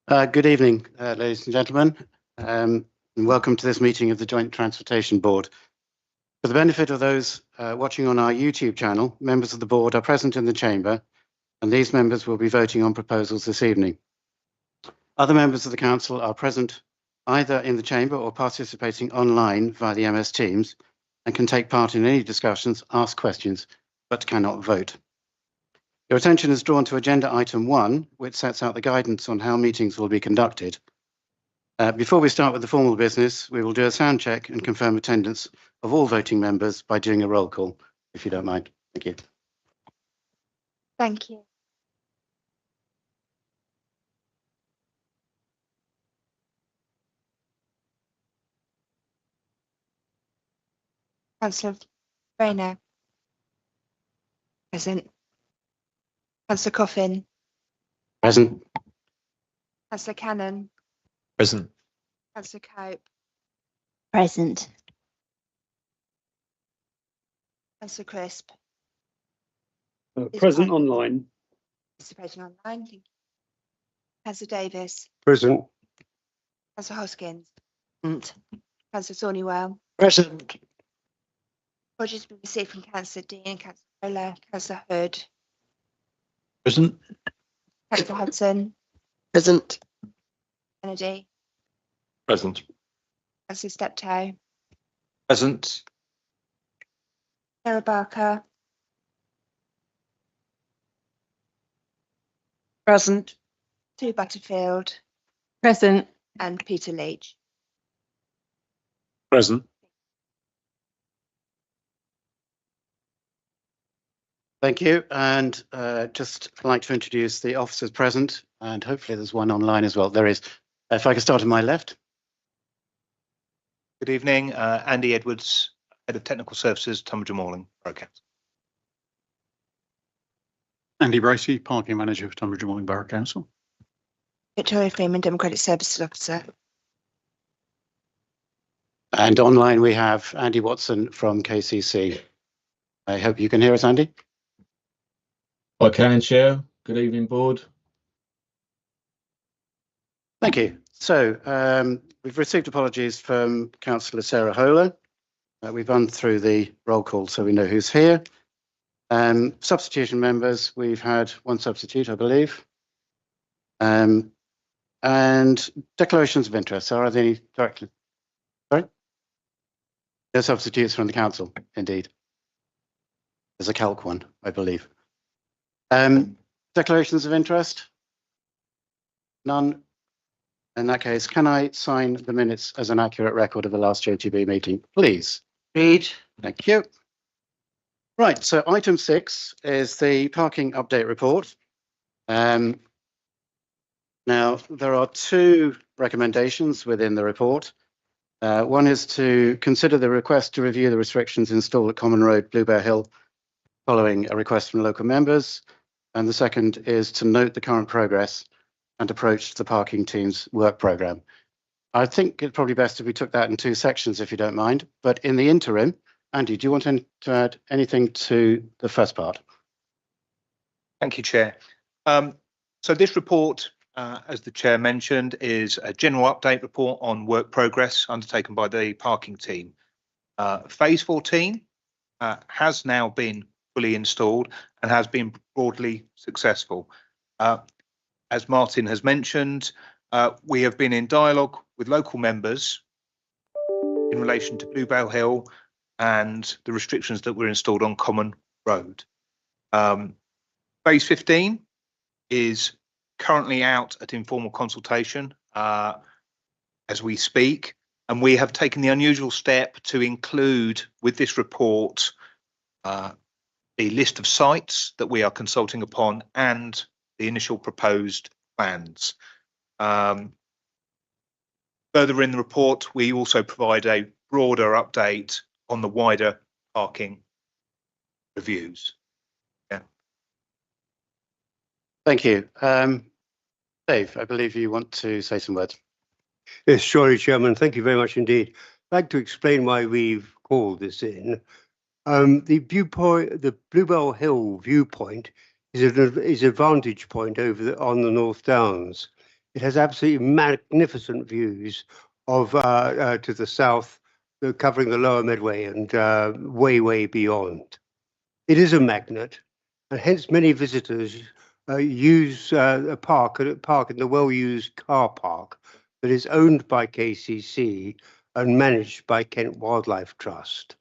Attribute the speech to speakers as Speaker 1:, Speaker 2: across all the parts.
Speaker 1: Good evening, ladies and gentlemen, and welcome to this meeting of the Joint Transportation Board. For the benefit of those watching on our YouTube channel, members of the board are present in the chamber, and these members will be voting on proposals this evening. Other members of the council are present either in the chamber or participating online via the MS Teams and can take part in any discussions, ask questions, but cannot vote. Your attention is drawn to agenda item 1, which sets out the guidance on how meetings will be conducted. Before we start with the formal business, we will do a sound check and confirm attendance of all voting members by doing a roll call, if you don't mind. Thank you.
Speaker 2: Thank you. Councillor Rayner. Present. Councillor Coffin.
Speaker 1: Present.
Speaker 2: Councillor Cannon.
Speaker 3: Present.
Speaker 2: Councillor Cope.
Speaker 4: Present.
Speaker 2: Councillor Crisp.
Speaker 5: Present online.
Speaker 2: Participating online. Thank you. Councillor Davis.
Speaker 5: Present.
Speaker 2: Councillor Hoskins. Councillor Thornywell.
Speaker 3: Present.
Speaker 2: Apologies been received from Councillor Dean, Councillor Ola, Councillor Hood,
Speaker 3: Present.
Speaker 2: Councillor Hudson,
Speaker 4: Present.
Speaker 2: Kennedy,
Speaker 3: Present.
Speaker 2: Councillor Steptoe,
Speaker 3: Present.
Speaker 2: Sarah Barker,
Speaker 4: Present.
Speaker 2: Sue Butterfield,
Speaker 4: Present.
Speaker 2: and Peter Leach.
Speaker 3: Present.
Speaker 1: Thank you. And just like to introduce the officers present, and hopefully there's one online as well. There is. If I could start on my left.
Speaker 6: Good evening, Andy Edwards, Head of Technical Services, Tunbridge and Moreland Borough Council.
Speaker 5: Andy Bracey, Parking Manager for Tunbridge and Moreland Borough Council.
Speaker 2: Victoria Freeman, Democratic Services Officer.
Speaker 1: And online we have Andy Watson from KCC. I hope you can hear us, Andy.
Speaker 3: I can, Chair. Good evening, Board.
Speaker 1: Thank you. So we've received apologies from Councillor Sarah Holer. We've run through the roll call so we know who's here. Substitution members, we've had one substitute, I believe. And declarations of interest, are there any directly? Sorry? No substitutes from the council, indeed. There's a calc one, I believe. Declarations of interest? None. In that case, can I sign the minutes as an accurate record of the last JTB meeting, please?
Speaker 4: Read.
Speaker 1: Thank you. Right, so item 6 is the parking update report. Now, there are 2 recommendations within the report. One is to consider the request to review the restrictions installed at Common Road, Bluebell Hill, following a request from local members. And the second is to note the current progress and approach to the parking team's work programme. I think it's probably best if we took that in 2 sections, if you don't mind. But in the interim, Andy, do you want to add anything to the first part?
Speaker 6: Thank you, Chair. So this report, as the Chair mentioned, is a general update report on work progress undertaken by the parking team. Phase 14 has now been fully installed and has been broadly successful. As Martin has mentioned, we have been in dialogue with local members in relation to Bluebell Hill and the restrictions that were installed on Common Road. Phase 15 is currently out at informal consultation as we speak, and we have taken the unusual step to include with this report the list of sites that we are consulting upon and the initial proposed plans. Further in the report, we also provide a broader update on the wider parking reviews. Yeah.
Speaker 1: Thank you. Dave, I believe you want to say some words.
Speaker 7: Yes, surely, Chairman. Thank you very much indeed. I'd like to explain why we've called this in. The viewpoint, the Bluebell Hill viewpoint, is a vantage point over on the North Downs. It has absolutely magnificent views of to the south, covering the lower Medway and way beyond. It is a magnet, and hence many visitors use a park in the well-used car park that is owned by KCC and managed by Kent Wildlife Trust.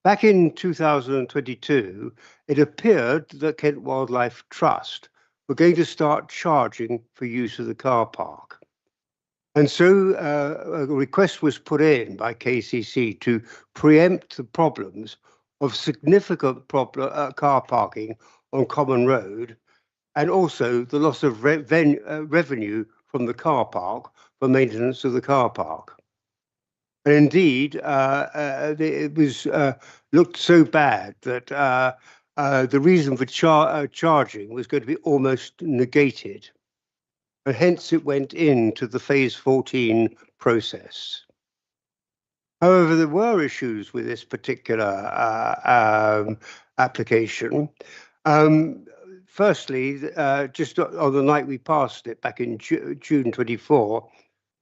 Speaker 7: Back in 2022, it appeared that Kent Wildlife Trust were going to start charging for use of the car park. And so a request was put in by KCC to preempt the problems of significant car parking on Common Road, and also the loss of revenue from the car park for maintenance of the car park. And indeed, it was looked so bad that the reason for charging was going to be almost negated. And hence it went into the phase 14 process. However, there were issues with this particular application. Firstly, just on the night we passed it back in June 24,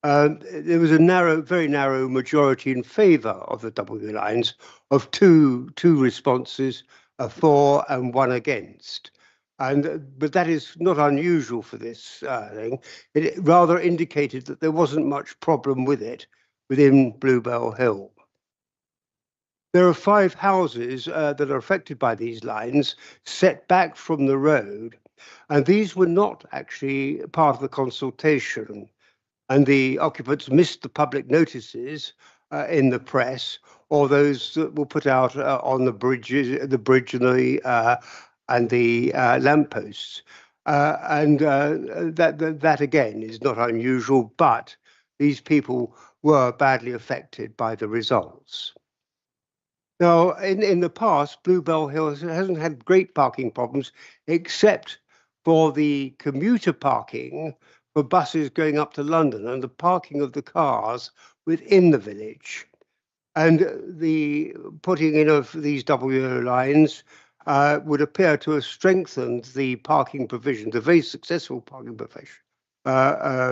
Speaker 7: there was a very narrow majority in favour of the W lines of two responses, a for and one against. But that is not unusual for this thing. It rather indicated that there wasn't much problem with it within Bluebell Hill. There are 5 houses that are affected by these lines set back from the road, and these were not actually part of the consultation. And the occupants missed the public notices in the press, or those that were put out on the bridge and the lampposts. That again is not unusual, but these people were badly affected by the results. Now, in the past, Bluebell Hill hasn't had great parking problems, except for the commuter parking for buses going up to London and the parking of the cars within the village. And the putting in of these WO lines would appear to have strengthened the parking provision, the very successful parking provision,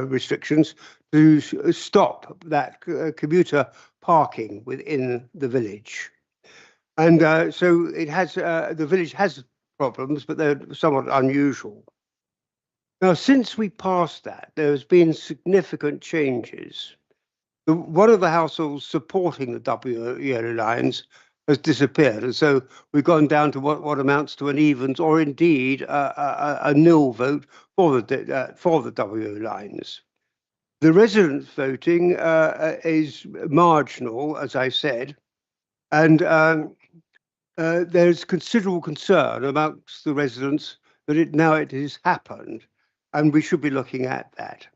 Speaker 7: restrictions to stop that commuter parking within the village. And so it has, the village has problems, but they're somewhat unusual. Now, since we passed that, there's been significant changes. One of the households supporting the W yellow lines has disappeared, and so we've gone down to what amounts to an evens, or indeed a nil vote for the W lines. The residents voting is marginal, as I said, and there's considerable concern amongst the residents that it has happened, and we should be looking at that.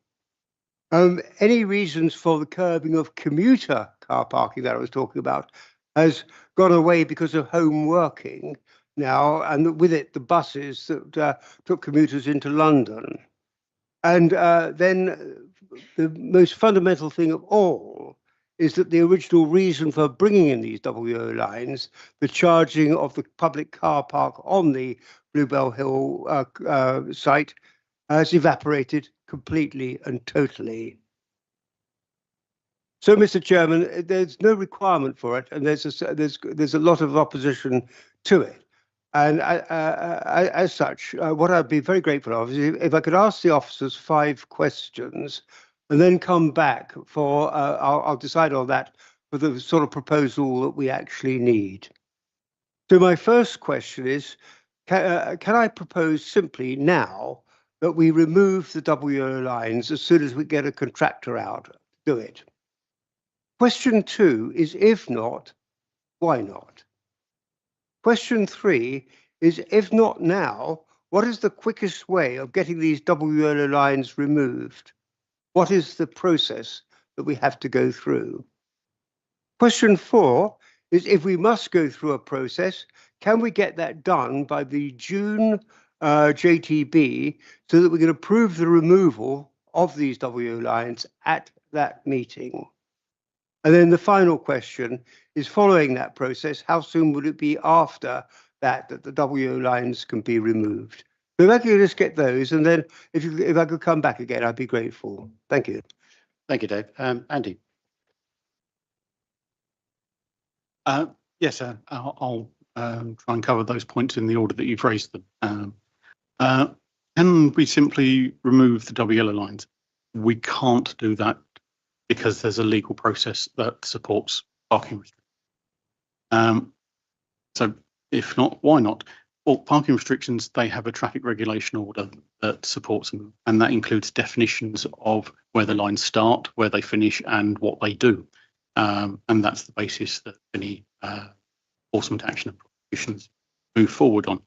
Speaker 7: Any reasons for the curbing of commuter car parking that I was talking about has gone away because of home working now, and with it the buses that took commuters into London. And then the most fundamental thing of all is that the original reason for bringing in these WO lines, the charging of the public car park on the Bluebell Hill site, has evaporated completely and totally. So, Mr. Chairman, there's no requirement for it, and there's a lot of opposition to it. And as such, what I'd be very grateful of is if I could ask the officers 5 questions, and then come back for I'll decide on that for the sort of proposal that we actually need. So my first question is, can I propose simply now that we remove the WO lines as soon as we get a contractor out to do it? Question 2 is, if not, why not? Question 3 is, if not now, what is the quickest way of getting these WO lines removed? What is the process that we have to go through? Question 4 is, if we must go through a process, can we get that done by the June JTB so that we can approve the removal of these WO lines at that meeting? And then the final question is, following that process, how soon would it be after that the WO lines can be removed? So if I could just get those, and then if I could come back again, I'd be grateful. Thank you.
Speaker 1: Thank you, Dave. Andy.
Speaker 5: Yes, I'll try and cover those points in the order that you've raised them. Can we simply remove the double yellow lines? We can't do that because there's a legal process that supports parking restrictions. So if not, why not? Well, parking restrictions, they have a traffic regulation order that supports them, and that includes definitions of where the lines start, where they finish, and what they do. And that's the basis that any enforcement action and prosecutions move forward on.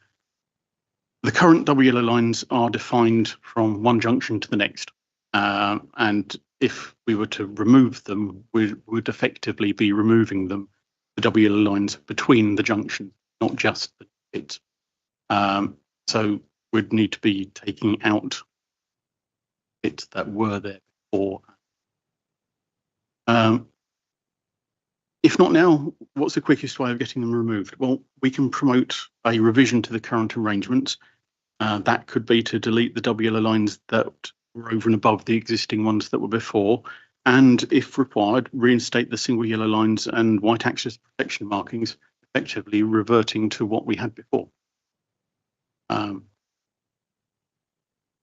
Speaker 5: The current double yellow lines are defined from one junction to the next. And if we were to remove them, we would effectively be removing them, the double yellow lines between the junctions, not just the bits. So we'd need to be taking out bits that were there before. If not now, what's the quickest way of getting them removed? Well, we can promote a revision to the current arrangements. That could be to delete the double yellow lines that were over and above the existing ones that were before, and if required, reinstate the single yellow lines and white access protection markings, effectively reverting to what we had before.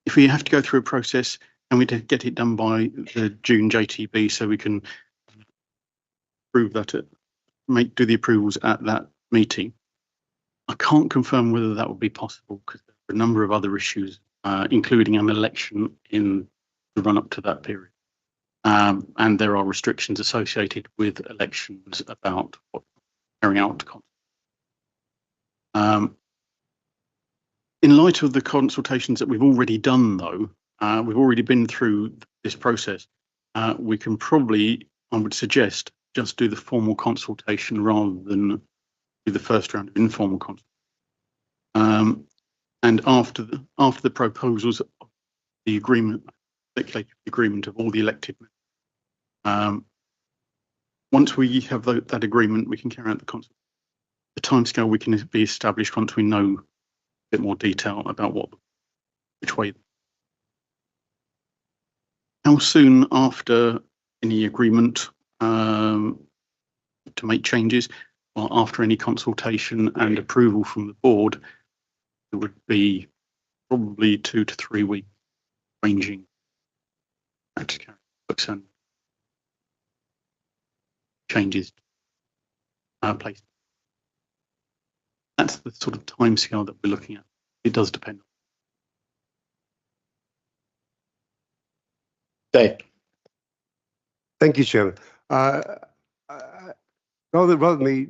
Speaker 5: If we have to go through a process, and we get it done by the June JTB, so we can approve that, do the approvals at that meeting. I can't confirm whether that would be possible because there are a number of other issues, including an election in the run up to that period. And there are restrictions associated with elections about what carrying out. In light of the consultations that we've already done, though, we've already been through this process, we can probably, I would suggest, just do the formal consultation rather than do the first round of informal consultation. And after the proposals, the agreement, the agreement of all the elected members, once we have that agreement, we can carry out the consultation. The timescale we can be established once we know a bit more detail about which way. How soon after any agreement to make changes, or after any consultation and approval from the board, it would be probably 2 to 3 weeks, ranging to books and changes place. That's the sort of timescale that we're looking at. It does depend.
Speaker 1: Dave.
Speaker 7: Thank you, Chairman. Rather than me,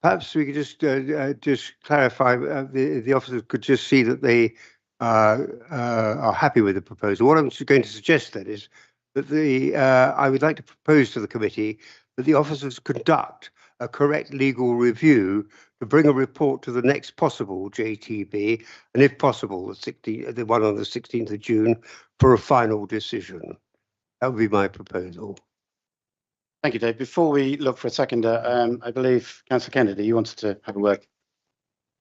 Speaker 7: perhaps we could just clarify. The officers could just see that they are happy with the proposal. What I'm going to suggest then is that I would like to propose to the committee that the officers conduct a correct legal review to bring a report to the next possible JTB, and if possible, the one on the 16th of June, for a final decision. That would be my proposal.
Speaker 1: Thank you, Dave. Before we look for a seconder, I believe Councillor Kennedy, you wanted to have a word.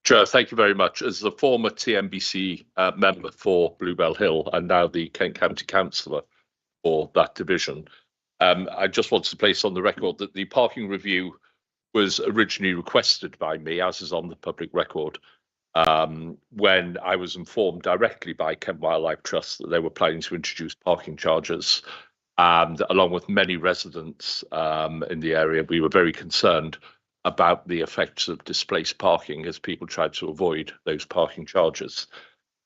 Speaker 8: Chair, thank you very much. As the former TMBC member for Bluebell Hill and now the Kent County Councillor for that division, I just wanted to place on the record that the parking review was originally requested by me, as is on the public record, when I was informed directly by Kent Wildlife Trust that they were planning to introduce parking charges. And along with many residents in the area, we were very concerned about the effects of displaced parking as people tried to avoid those parking charges.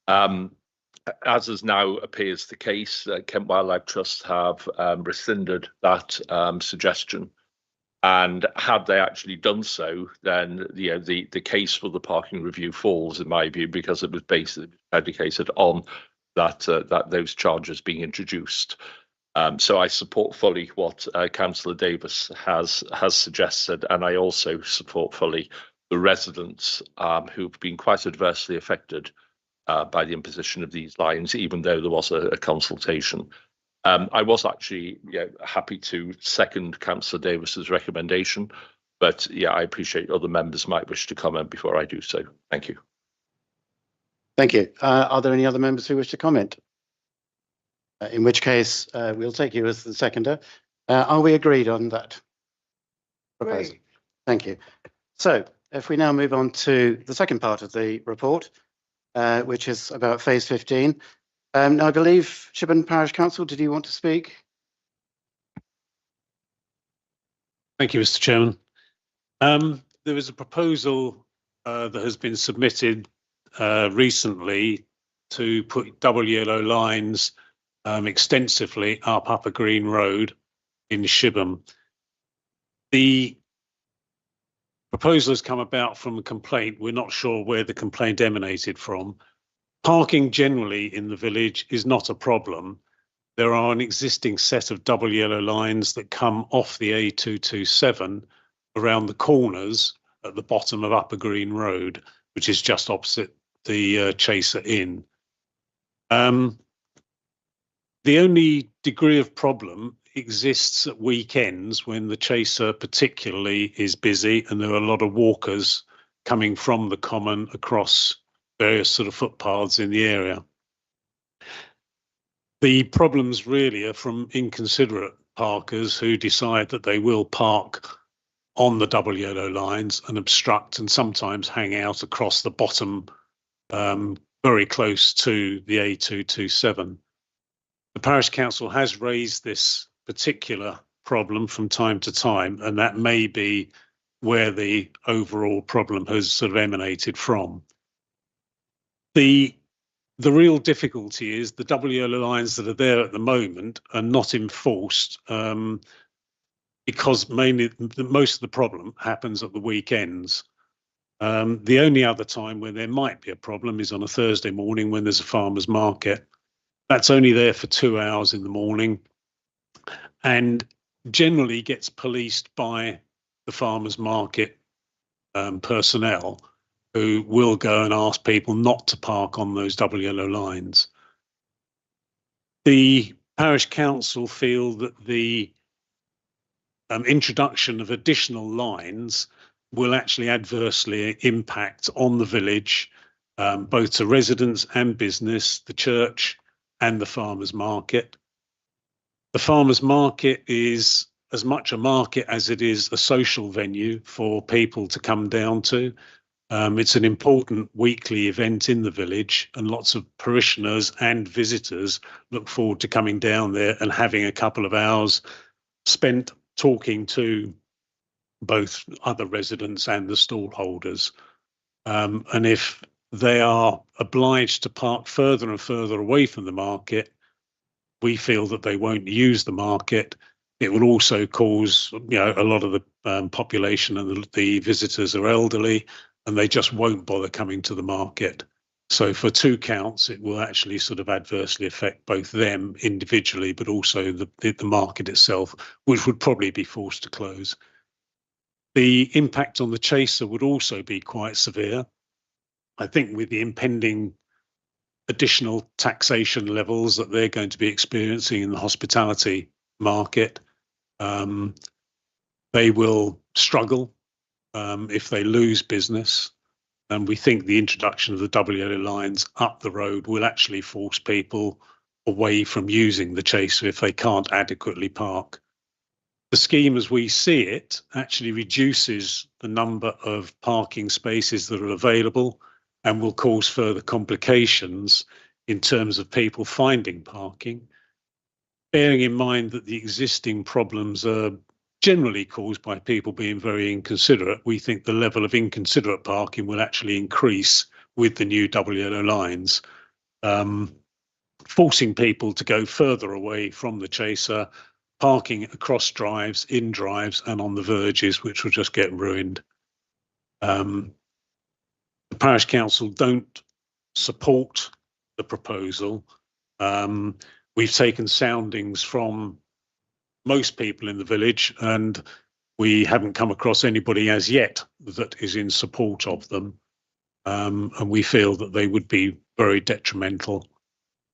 Speaker 8: As is now appears the case, Kent Wildlife Trust have rescinded that suggestion. And had they actually done so, then the case for the parking review falls, in my view, because it was basically predicated on that those charges being introduced. So I support fully what Councillor Davis has suggested, and I also support fully the residents who've been quite adversely affected by the imposition of these lines, even though there was a consultation. I was actually happy to second Councillor Davis's recommendation, but I appreciate other members might wish to comment before I do so. Thank you.
Speaker 1: Thank you. Are there any other members who wish to comment? In which case, we'll take you as the seconder. Are we agreed on that proposal?
Speaker 7: Great.
Speaker 1: Thank you. So if we now move on to the second part of the report, which is about phase 15. Now, I believe Shibburn Parish Council, did you want to speak?
Speaker 9: Thank you, Mr. Chairman. There is a proposal that has been submitted recently to put double yellow lines extensively up Upper Green Road in Shibburn. The proposal has come about from a complaint. We're not sure where the complaint emanated from. Parking generally in the village is not a problem. There are an existing set of double yellow lines that come off the A227 around the corners at the bottom of Upper Green Road, which is just opposite the Chaser Inn. The only degree of problem exists at weekends when the Chaser particularly is busy and there are a lot of walkers coming from the common across various sort of footpaths in the area. The problems really are from inconsiderate parkers who decide that they will park on the double yellow lines and obstruct and sometimes hang out across the bottom very close to the A227. The Parish Council has raised this particular problem from time to time, and that may be where the overall problem has sort of emanated from. The real difficulty is the double yellow lines that are there at the moment are not enforced because most of the problem happens at the weekends. The only other time when there might be a problem is on a Thursday morning when there's a farmer's market. That's only there for 2 hours in the morning and generally gets policed by the farmer's market personnel who will go and ask people not to park on those double yellow lines. The Parish Council feel that the introduction of additional lines will actually adversely impact on the village, both to residents and business, the church and the farmer's market. The farmer's market is as much a market as it is a social venue for people to come down to. It's an important weekly event in the village and lots of parishioners and visitors look forward to coming down there and having a couple of hours spent talking to both other residents and the stall holders. And if they are obliged to park further and further away from the market, we feel that they won't use the market. It will also cause, a lot of the population and the visitors are elderly and they just won't bother coming to the market. So for 2 counts, it will actually sort of adversely affect both them individually, but also the market itself, which would probably be forced to close. The impact on the Chaser would also be quite severe. I think with the impending additional taxation levels that they're going to be experiencing in the hospitality market, they will struggle if they lose business. And we think the introduction of the double yellow lines up the road will actually force people away from using the Chaser if they can't adequately park. The scheme as we see it actually reduces the number of parking spaces that are available and will cause further complications in terms of people finding parking. Bearing in mind that the existing problems are generally caused by people being very inconsiderate, we think the level of inconsiderate parking will actually increase with the new double yellow lines, forcing people to go further away from the Chaser, parking across drives, in drives and on the verges, which will just get ruined. The Parish Council don't support the proposal. We've taken soundings from most people in the village and we haven't come across anybody as yet that is in support of them. And we feel that they would be very detrimental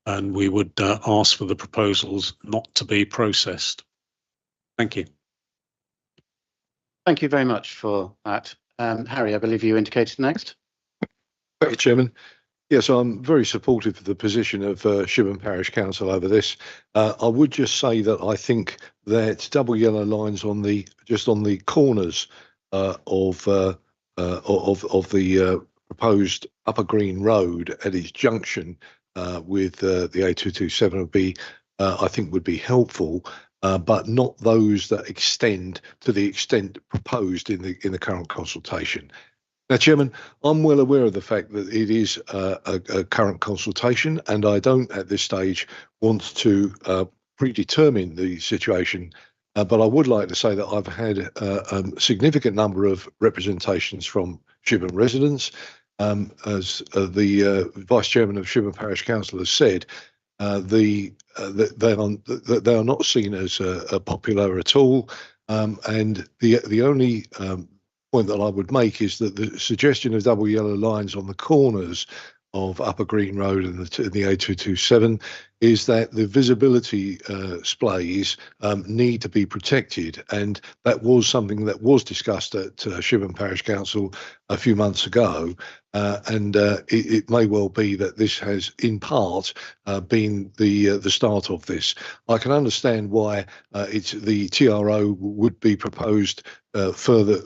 Speaker 9: and we would ask for the proposals not to be processed. Thank you.
Speaker 1: Thank you very much for that. Harry, I believe you indicated next.
Speaker 10: Thank you, Chairman. Yes, I'm very supportive of the position of Shibburn Parish Council over this. I would just say that I think that double yellow lines on the corners of the proposed Upper Green Road at its junction with the A227 would be, I think, would be helpful. But not those that extend to the extent proposed in the current consultation. Now, Chairman, I'm well aware of the fact that it is a current consultation, and I don't at this stage want to predetermine the situation. But I would like to say that I've had a significant number of representations from Shibburn residents. As the Vice Chairman of Shibburn Parish Council has said, they are not seen as popular at all. And the only point that I would make is that the suggestion of double yellow lines on the corners of Upper Green Road and the A227 is that the visibility splays need to be protected, and that was something that was discussed at Shibburn Parish Council a few months ago, and it may well be that this has in part been the start of this. I can understand why the TRO would be proposed further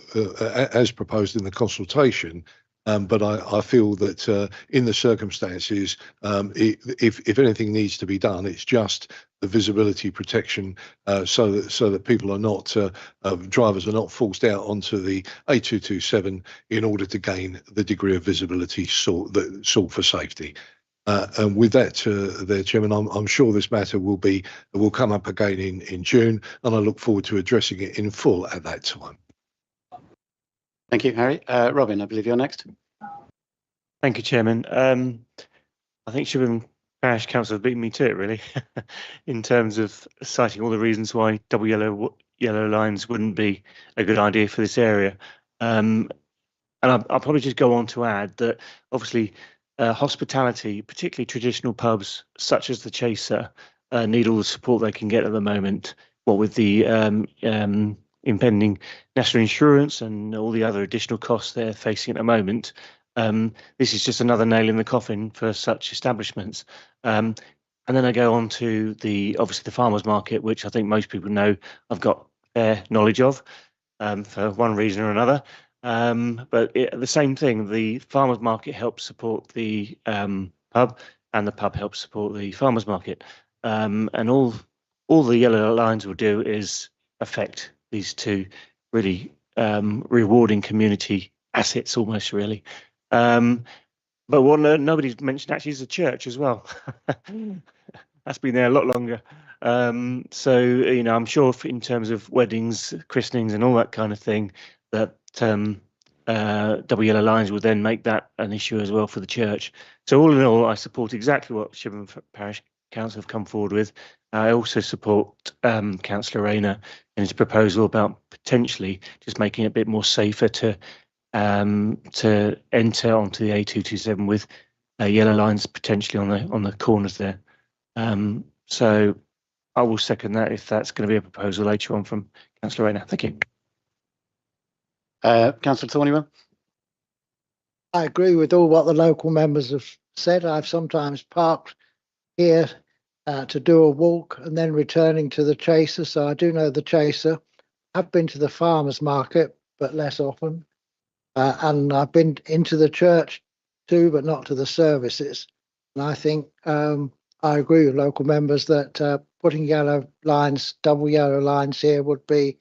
Speaker 10: as proposed in the consultation. But I feel that in the circumstances, if anything needs to be done, it's just the visibility protection, so that people are not drivers are not forced out onto the A227 in order to gain the degree of visibility sought for safety. And with that, there, Chairman, I'm sure this matter will come up again in June, and I look forward to addressing it in full at that time.
Speaker 1: Thank you, Harry. Robin, I believe you're next.
Speaker 11: Thank you, Chairman. I think Shibburn Parish Council have beaten me to it, really, in terms of citing all the reasons why double yellow lines wouldn't be a good idea for this area. And I'll probably just go on to add that, obviously, hospitality, particularly traditional pubs such as the Chaser, need all the support they can get at the moment. What with the impending national insurance and all the other additional costs they're facing at the moment, this is just another nail in the coffin for such establishments. And then I go on to obviously the farmers market, which I think most people know I've got fair knowledge of for one reason or another. But the same thing, the farmers market helps support the pub, and the pub helps support the farmers market. And all the yellow lines will do is affect these two really rewarding community assets, almost, really. But what nobody's mentioned actually is the church as well. That's been there a lot longer. So, you know, I'm sure in terms of weddings, christenings and all that kind of thing, that double yellow lines will then make that an issue as well for the church. So all in all, I support exactly what Shibburn Parish Council have come forward with. I also support Councillor Rayner in his proposal about potentially just making it a bit more safer to enter onto the A227 with yellow lines potentially on the corners there. So I will second that if that's going to be a proposal later on from Councillor Rayner. Thank you.
Speaker 1: Councillor Thornywell.
Speaker 12: I agree with all what the local members have said. I've sometimes parked here to do a walk and then returning to the Chaser, so I do know the Chaser. I've been to the farmers market, but less often. And I've been into the church too, but not to the services. And I think I agree with local members that putting yellow lines, double yellow lines here would be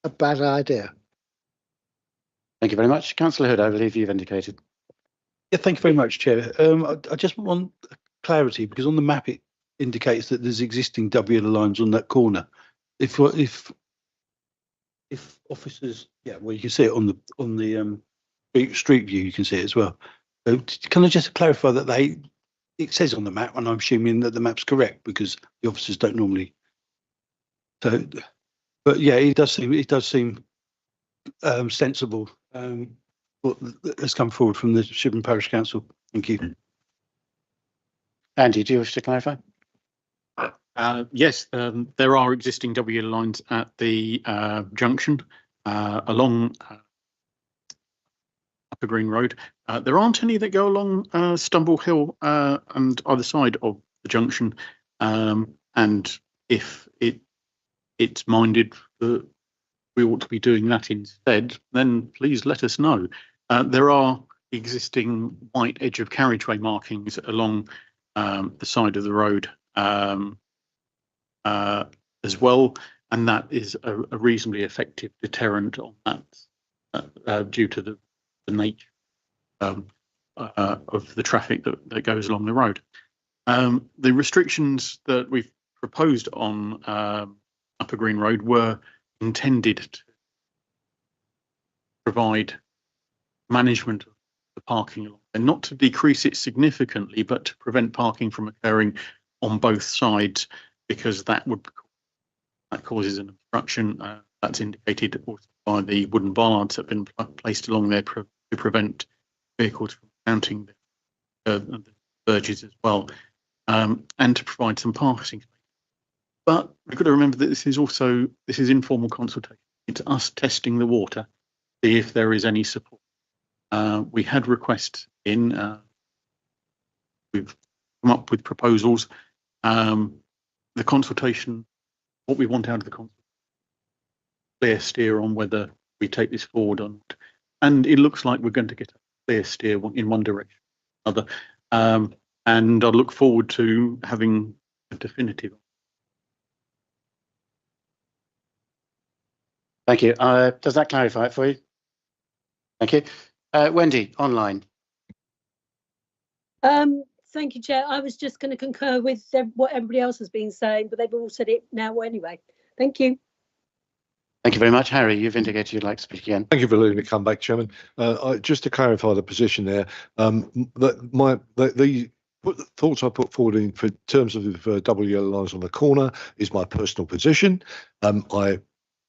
Speaker 12: a bad idea.
Speaker 1: Thank you very much. Councillor Hood, I believe you've indicated.
Speaker 13: Yeah, thank you very much, Chair. I just want clarity, because on the map it indicates that there's existing double yellow lines on that corner. If officers, yeah, well, you can see it on the street view, you can see it as well. So can I just clarify that it says on the map, and I'm assuming that the map's correct because the officers don't normally. So, but yeah, it does seem sensible. What has come forward from the Shibburn Parish Council. Thank you.
Speaker 1: Andy, do you wish to clarify?
Speaker 5: Yes, there are existing double yellow lines at the junction along Upper Green Road. There aren't any that go along Stumble Hill and either side of the junction. And if it's minded that we ought to be doing that instead, then please let us know. There are existing white edge of carriageway markings along the side of the road as well, and that is a reasonably effective deterrent on that due to the nature of the traffic that goes along the road. The restrictions that we've proposed on Upper Green Road were intended to provide management of the parking along, and not to decrease it significantly, but to prevent parking from occurring on both sides, because that causes an obstruction. That's indicated also by the wooden bollards that have been placed along there to prevent vehicles from mounting the verges as well, and to provide some parking. But we've got to remember that this is informal consultation. It's us testing the water, see if there is any support. We had requests in. We've come up with proposals. The consultation, what we want out of the consultation, clear steer on whether we take this forward or not. And it looks like we're going to get a clear steer in one direction or another. And I look forward to having a definitive.
Speaker 1: Thank you. Does that clarify it for you? Thank you. Wendy, online.
Speaker 14: Thank you, Chair. I was just going to concur with what everybody else has been saying, but they've all said it now anyway. Thank you.
Speaker 1: Thank you very much. Harry, you've indicated you'd like to speak again.
Speaker 10: Thank you for letting me come back, Chairman. Just to clarify the position there, the thoughts I put forward in terms of double yellow lines on the corner is my personal position. I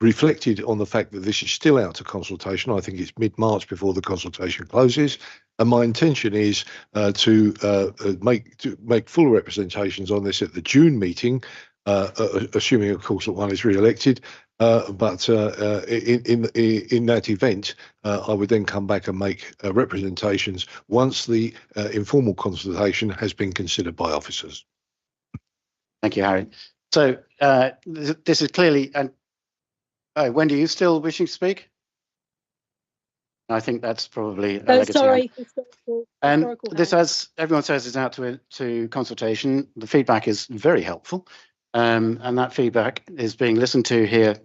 Speaker 10: reflected on the fact that this is still out to consultation. I think it's mid-March before the consultation closes, and my intention is to make full representations on this at the June meeting, assuming, of course, that one is re-elected. But in that event, I would then come back and make representations once the informal consultation has been considered by officers.
Speaker 1: Thank you, Harry. So this is clearly, and Wendy, are you still wishing to speak? I think that's probably.
Speaker 14: Sorry.
Speaker 1: And this, as everyone says, is out to consultation. The feedback is very helpful, and that feedback is being listened to here.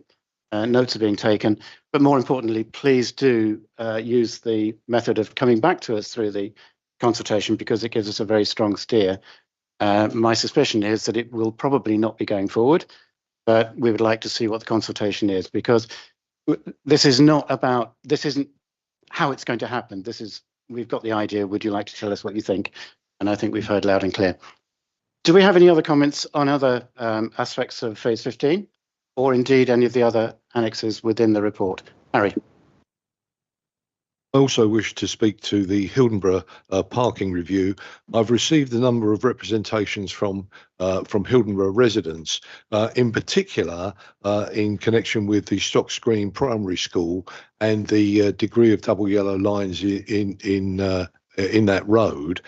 Speaker 1: Notes are being taken, but more importantly, please do use the method of coming back to us through the consultation, because it gives us a very strong steer. My suspicion is that it will probably not be going forward, but we would like to see what the consultation is, because this isn't how it's going to happen. We've got the idea. Would you like to tell us what you think? And I think we've heard loud and clear. Do we have any other comments on other aspects of phase 15? Or indeed any of the other annexes within the report? Harry.
Speaker 10: I also wish to speak to the Hildenborough parking review. I've received a number of representations from Hildenborough residents, in particular in connection with the Stocks Green Primary School and the degree of double yellow lines in that road.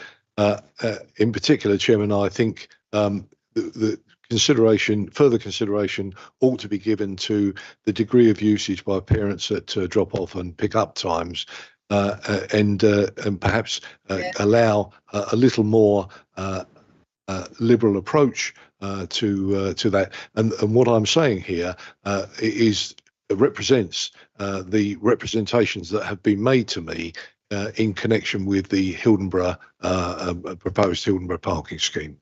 Speaker 10: In particular, Chairman, I think the further consideration ought to be given to the degree of usage by parents at drop-off and pick-up times, and perhaps allow a little more liberal approach to that. And what I'm saying here represents the representations that have been made to me in connection with the Hildenborough proposed Hildenborough parking scheme.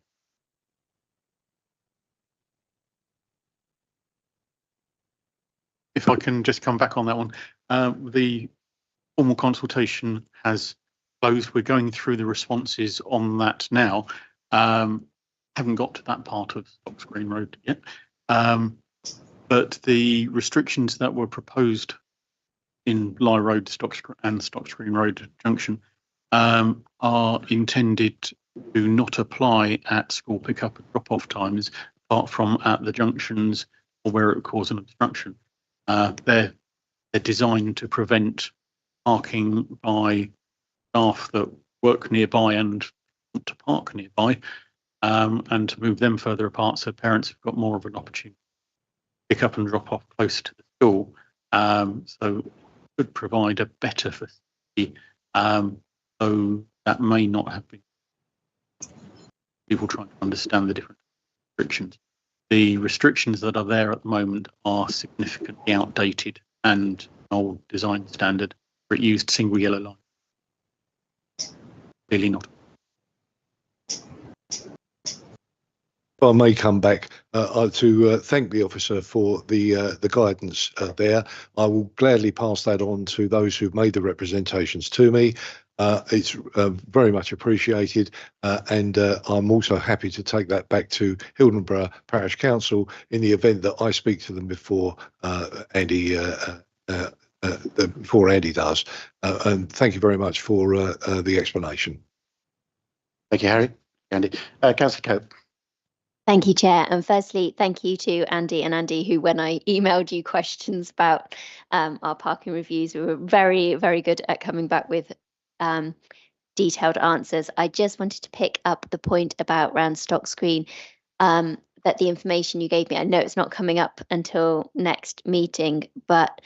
Speaker 5: If I can just come back on that one, the formal consultation has closed. We're going through the responses on that now. Haven't got to that part of Stocks Green Road yet, but the restrictions that were proposed in Lye Road, Stocks Green Road junction are intended to not apply at school pickup and drop-off times, apart from at the junctions or where it would cause an obstruction. They're designed to prevent parking by staff that work nearby and want to park nearby, and to move them further apart so parents have got more of an opportunity to pick up and drop off closer to the school. So could provide a better facility. So that may not have been people trying to understand the different restrictions. The restrictions that are there at the moment are significantly outdated and old design standard. It used single yellow line. Clearly not.
Speaker 10: I may come back to thank the officer for the guidance there. I will gladly pass that on to those who've made the representations to me. It's very much appreciated, and I'm also happy to take that back to Hildenborough Parish Council in the event that I speak to them before Andy does. And thank you very much for the explanation.
Speaker 1: Thank you, Harry. Andy. Councillor Cope.
Speaker 4: Thank you, Chair. And firstly, thank you to Andy and Andy, who, when I emailed you questions about our parking reviews, we were very, very good at coming back with detailed answers. I just wanted to pick up the point about round stock screen, that the information you gave me, I know it's not coming up until next meeting, but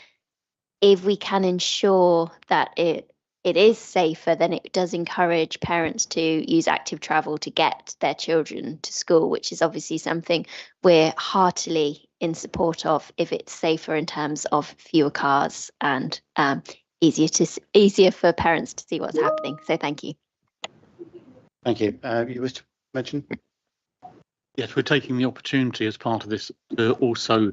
Speaker 4: if we can ensure that it is safer, then it does encourage parents to use active travel to get their children to school, which is obviously something we're heartily in support of if it's safer in terms of fewer cars and easier for parents to see what's happening. So thank you.
Speaker 1: Thank you. You wish to mention?
Speaker 5: Yes, we're taking the opportunity as part of this to also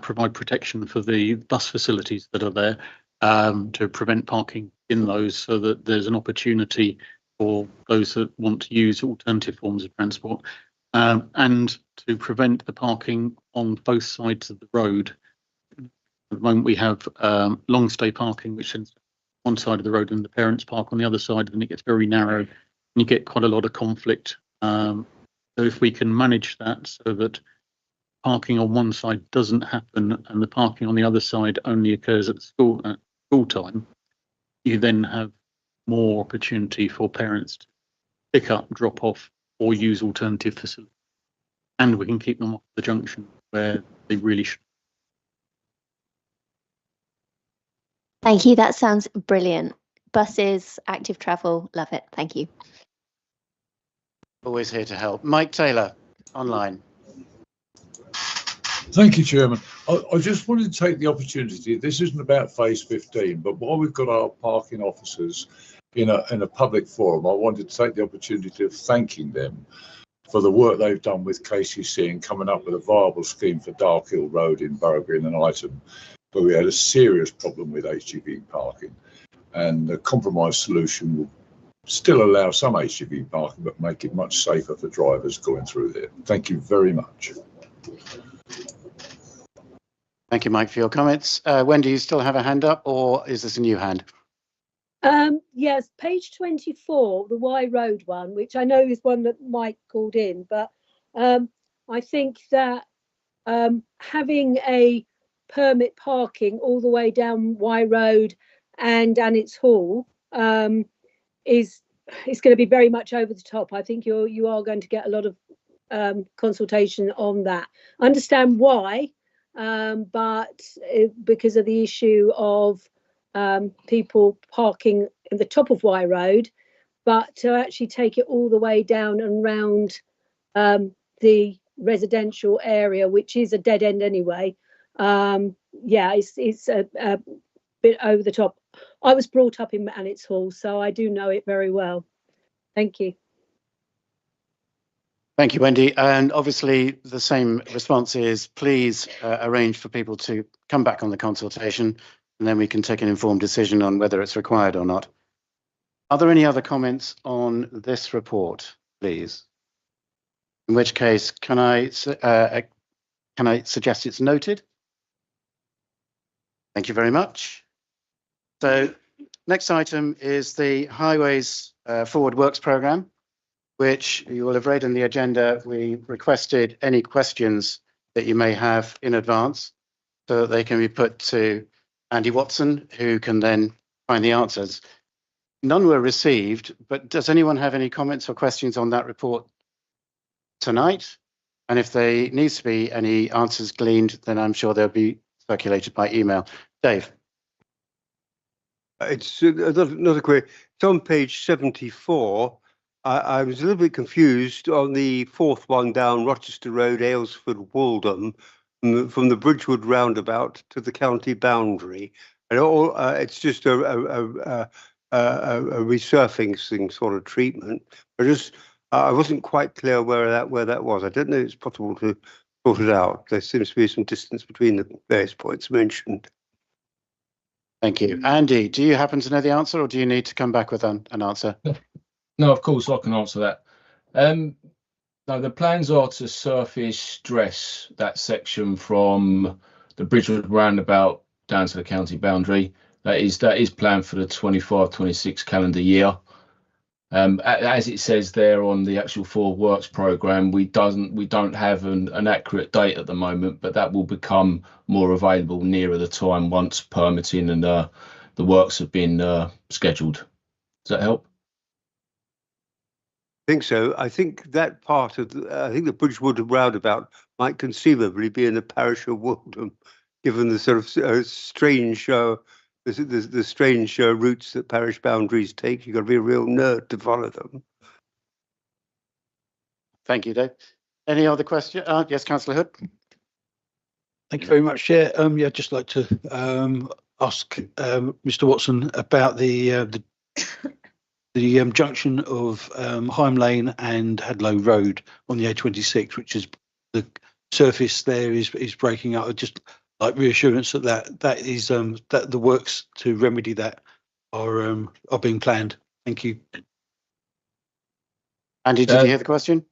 Speaker 5: provide protection for the bus facilities that are there, to prevent parking in those, so that there's an opportunity for those that want to use alternative forms of transport, and to prevent the parking on both sides of the road. At the moment we have long stay parking, which is one side of the road and the parents park on the other side, and it gets very narrow and you get quite a lot of conflict. So if we can manage that so that parking on one side doesn't happen and the parking on the other side only occurs at school time, you then have more opportunity for parents to pick up, drop off, or use alternative facilities. And we can keep them off the junction where they really should.
Speaker 4: Thank you. That sounds brilliant. Buses, active travel, love it. Thank you.
Speaker 1: Always here to help. Mike Taylor, online.
Speaker 15: Thank you, Chairman. I just wanted to take the opportunity. This isn't about phase 15, but while we've got our parking officers in a public forum, I wanted to take the opportunity of thanking them for the work they've done with KCC and coming up with a viable scheme for Darkhill Road in Borough Green and Ighton, where we had a serious problem with HGV parking. And the compromise solution will still allow some HGV parking, but make it much safer for drivers going through there. Thank you very much.
Speaker 1: Thank you, Mike, for your comments. Wendy, you still have a hand up, or is this a new hand?
Speaker 14: Yes, page 24, the Y Road one, which I know is one that Mike called in, but I think that having a permit parking all the way down Y Road and Annett's Hall is going to be very much over the top. I think you are going to get a lot of consultation on that. I understand why, but because of the issue of people parking at the top of Y Road, but to actually take it all the way down and round the residential area, which is a dead end anyway. Yeah, it's a bit over the top. I was brought up in Annett's Hall, so I do know it very well. Thank you.
Speaker 1: Thank you, Wendy. And obviously the same response is please arrange for people to come back on the consultation, and then we can take an informed decision on whether it's required or not. Are there any other comments on this report, please? In which case, can I suggest it's noted? Thank you very much. So next item is the Highways Forward Works Programme, which you will have read in the agenda. We requested any questions that you may have in advance so that they can be put to Andy Watson, who can then find the answers. None were received, but does anyone have any comments or questions on that report tonight? And if there needs to be any answers gleaned, then I'm sure they'll be circulated by email. Dave.
Speaker 7: It's not a query. It's on page 74. I was a little bit confused on the fourth one down Rochester Road, Aylesford, Waltham, from the Bridgewood roundabout to the county boundary. And it's just a resurfacing sort of treatment. I wasn't quite clear where that was. I don't know if it's possible to sort it out. There seems to be some distance between the various points mentioned.
Speaker 1: Thank you. Andy, do you happen to know the answer, or do you need to come back with an answer?
Speaker 3: No, of course I can answer that. No, the plans are to surface dress that section from the Bridgewood roundabout down to the county boundary. That is planned for the 25-26 calendar year. As it says there on the actual forward works programme, we don't have an accurate date at the moment, but that will become more available nearer the time once permitting and the works have been scheduled. Does that help?
Speaker 7: I think so. I think that part of the Bridgewood roundabout might conceivably be in the parish of Waltham, given the sort of strange the strange routes that parish boundaries take. You've got to be a real nerd to follow them.
Speaker 1: Thank you, Dave. Any other question? Yes, Councillor Hood.
Speaker 13: Thank you very much, Chair. Yeah, I'd just like to ask Mr. Watson about the junction of Hyme Lane and Hadlow Road on the A26, which is the surface there is breaking up. I'd just like reassurance that is that the works to remedy that are being planned. Thank you.
Speaker 1: Andy, did you hear the question?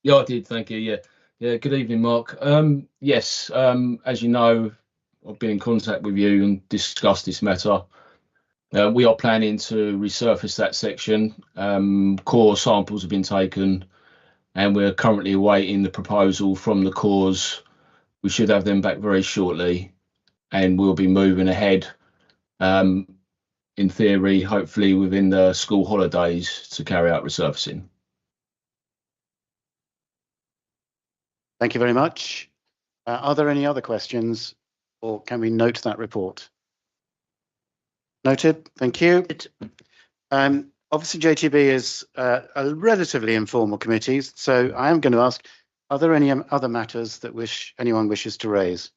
Speaker 3: Yeah, I did. Thank you. Yeah. Good evening, Mark. Yes, as you know, I've been in contact with you and discussed this matter. We are planning to resurface that section. Core samples have been taken, and we're currently awaiting the proposal from the cores. We should have them back very shortly, and we'll be moving ahead, in theory, hopefully within the school holidays, to carry out resurfacing.
Speaker 1: Thank you very much. Are there any other questions, or can we note that report? Noted. Thank you. Obviously, JTB is a relatively informal committee, so I am going to ask, are there any other matters that anyone wishes to raise?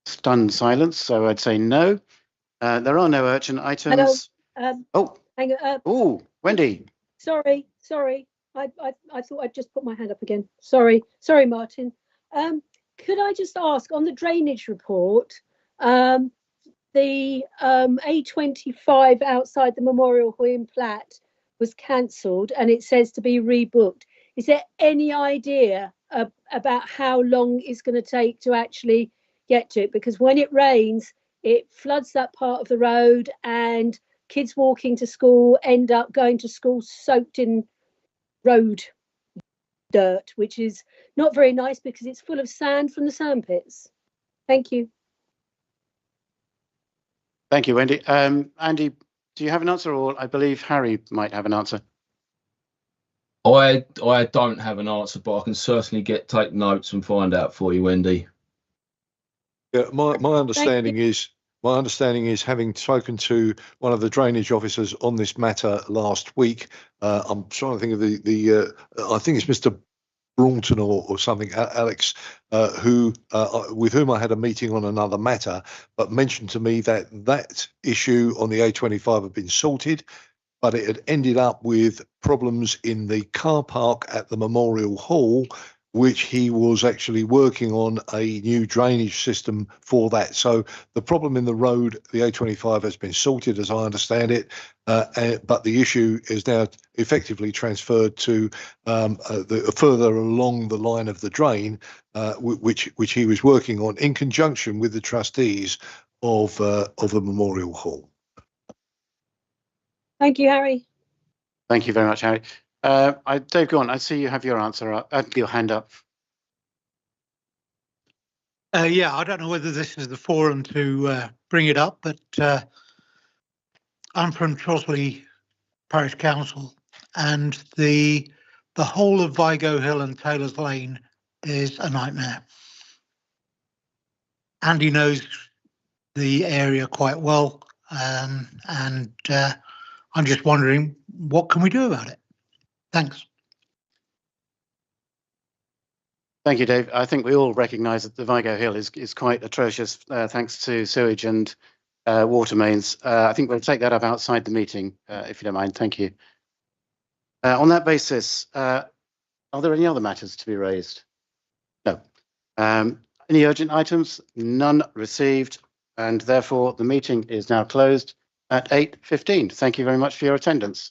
Speaker 1: Stunned silence, so I'd say no. There are no urgent items.
Speaker 14: Hello. Hang on.
Speaker 1: Oh, Wendy.
Speaker 14: Sorry. I thought I'd just put my hand up again. Sorry, Martin. Could I just ask on the drainage report, the A25 outside the Memorial Hall in Platt was cancelled and it says to be rebooked. Is there any idea about how long it's going to take to actually get to it? Because when it rains, it floods that part of the road and kids walking to school end up going to school soaked in road dirt, which is not very nice because it's full of sand from the sand pits. Thank you.
Speaker 1: Thank you, Wendy. Andy, do you have an answer, or I believe Harry might have an answer?
Speaker 3: I don't have an answer, but I can certainly take notes and find out for you, Wendy.
Speaker 10: Yeah, my understanding is, having spoken to one of the drainage officers on this matter last week, I'm trying to think of I think it's Mr. Braunton or something, Alex, with whom I had a meeting on another matter, but mentioned to me that issue on the A25 had been sorted, but it had ended up with problems in the car park at the Memorial Hall, which he was actually working on a new drainage system for that. So the problem in the road, the A25, has been sorted, as I understand it, but the issue is now effectively transferred to further along the line of the drain, which he was working on in conjunction with the trustees of the Memorial Hall.
Speaker 14: Thank you, Harry.
Speaker 1: Thank you very much, Harry. Dave, go on. I see you have your answer up, your hand up.
Speaker 16: Yeah, I don't know whether this is the forum to bring it up, but I'm from Trosley Parish Council, and the whole of Vigo Hill and Taylor's Lane is a nightmare. Andy knows the area quite well, and I'm just wondering, what can we do about it? Thanks.
Speaker 1: Thank you, Dave. I think we all recognise that the Vigo Hill is quite atrocious, thanks to sewage and water mains. I think we'll take that up outside the meeting, if you don't mind. Thank you. On that basis, are there any other matters to be raised? No. Any urgent items? None received, and therefore the meeting is now closed at 8:15. Thank you very much for your attendance.